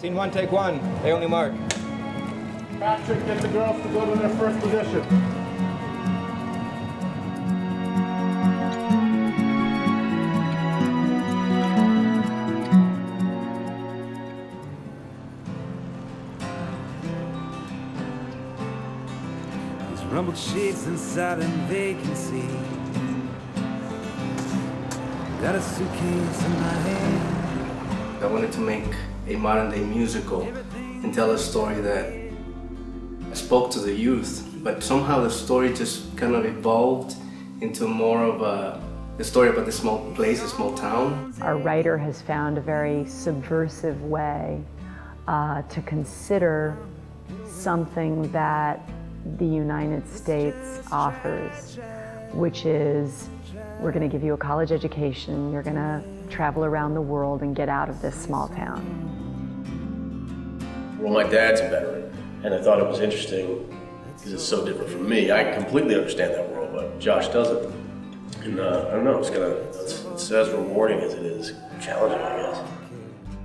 Scene one, take one. They only mark. Patrick, get the girls to go to their first position. There's rumbled shades inside and vacancy. Got a suitcase in my hand. I wanted to make a modern-day musical and tell a story that spoke to the youth, but somehow the story just kind of evolved into more of the story about this small place, a small town. Our writer has found a very subversive way to consider something that the United States offers, which is, we're going to give you a college education, you're going to travel around the world and get out of this small town. Well, my dad's a veteran, and I thought it was interesting because it's so different from me. I completely understand that world, but Josh doesn't. And I don't know, it's as rewarding as it is challenging, I guess.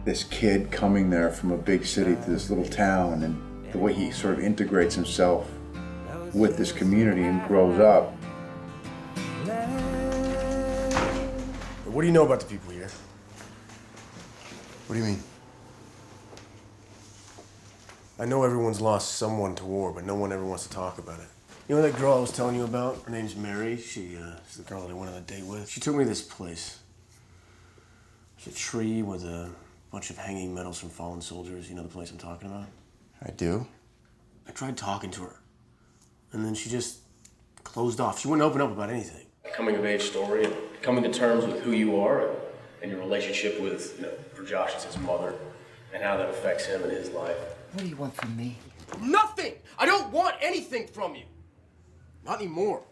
This kid coming there from a big city to this little town, and the way he sort of integrates himself with this community and grows up. What do you know about the people here? What do you mean? I know everyone's lost someone to war, but no one ever wants to talk about it. You know that girl I was telling you about? Her name's Mary. She's the girl that I went on a date with. She took me to this place. It's a tree with a bunch of hanging medals from fallen soldiers. You know the place I'm talking about? I do. I tried talking to her, and then she just closed off. She wouldn't open up about anything. A coming-of-age story, and coming to terms with who you are and your relationship with, for Josh, it's his mother, and how that affects him and his life. What do you want from me? Nothing! I don't want anything from you. Not anymore.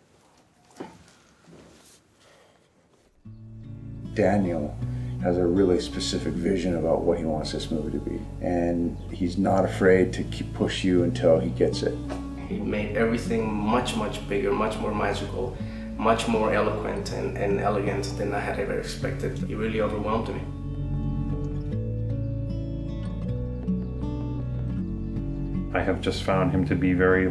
Daniel has a really specific vision about what he wants this movie to be, and he's not afraid to push you until he gets it. He made everything much, much bigger, much more magical, much more eloquent and elegant than I had ever expected. He really overwhelmed me. I have just found him to be very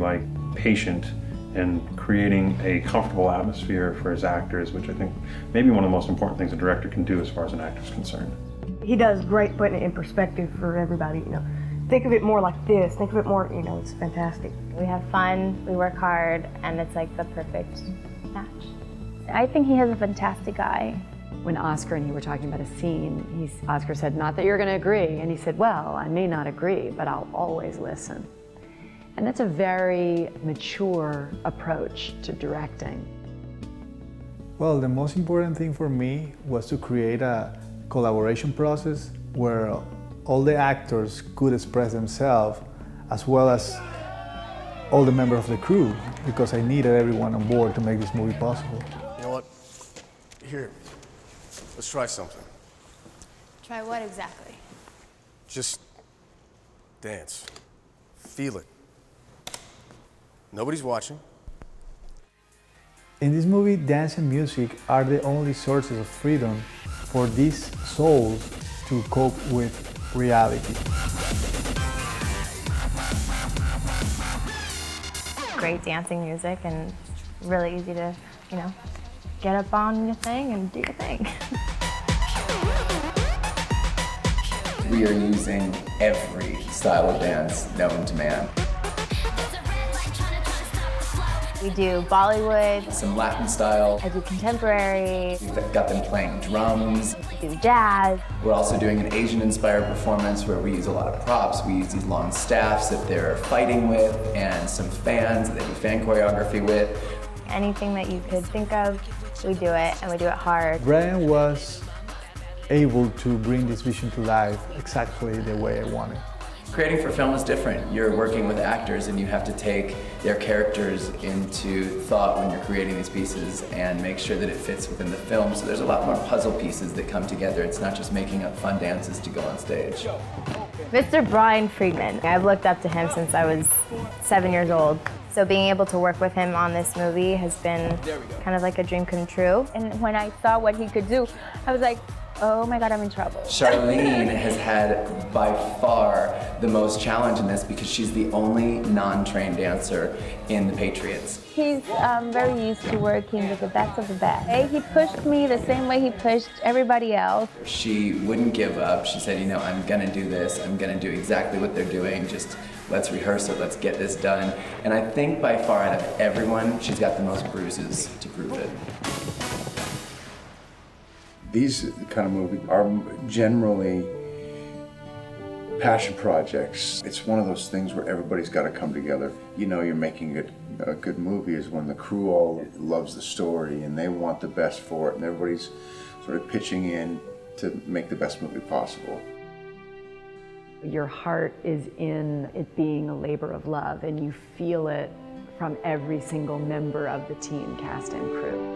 patient and creating a comfortable atmosphere for his actors, which I think may be one of the most important things a director can do as far as an actor is concerned. He does great putting it in perspective for everybody, Think of it more like this, think of it more, it's fantastic. We have fun, we work hard, and it's like the perfect match. I think he has a fantastic eye. When Oscar and he were talking about a scene, Oscar said, "Not that you're going to agree." And he said, "Well, I may not agree, but I'll always listen." And that's a very mature approach to directing. Well, the most important thing for me was to create a collaboration process where all the actors could express themselves, as well as all the members of the crew, because I needed everyone on board to make this movie possible. You know what? Here, let's try something. Try what exactly? Just dance. Feel it. Nobody's watching. In this movie, dance and music are the only sources of freedom for these souls to cope with reality. Great dancing music and really easy to, get up on your thing and do your thing. We are using every style of dance known to man. We do Bollywood, some Latin style. I do contemporary. We've got them playing drums. We do jazz. We're also doing an Asian-inspired performance where we use a lot of props. We use these long staffs that they're fighting with and some fans that they do fan choreography with. Anything that you could think of, we do it, and we do it hard. Brian was able to bring this vision to life exactly the way I wanted. Creating for film is different. You're working with actors and you have to take their characters into thought when you're creating these pieces and make sure that it fits within the film. So there's a lot more puzzle pieces that come together. It's not just making up fun dances to go on stage. Mr. Brian Friedman. I've looked up to him since I was 7 years old. So being able to work with him on this movie has been kind of like a dream come true. And when I saw what he could do, I was like, oh my God, I'm in trouble. Charlene has had by far the most challenge in this because she's the only non-trained dancer in the Patriots. He's very used to working with the best of the best. He pushed me the same way he pushed everybody else. She wouldn't give up. She said, you know, I'm gonna do this. I'm gonna do exactly what they're doing. Just let's rehearse it, let's get this done. And I think by far out of everyone, she's got the most bruises to prove it. These kind of movies are generally passion projects. It's one of those things where everybody's got to come together. You know you're making a good movie is when the crew all loves the story and they want the best for it and everybody's sort of pitching in to make the best movie possible. Your heart is in it being a labor of love, and you feel it from every single member of the team, cast and crew.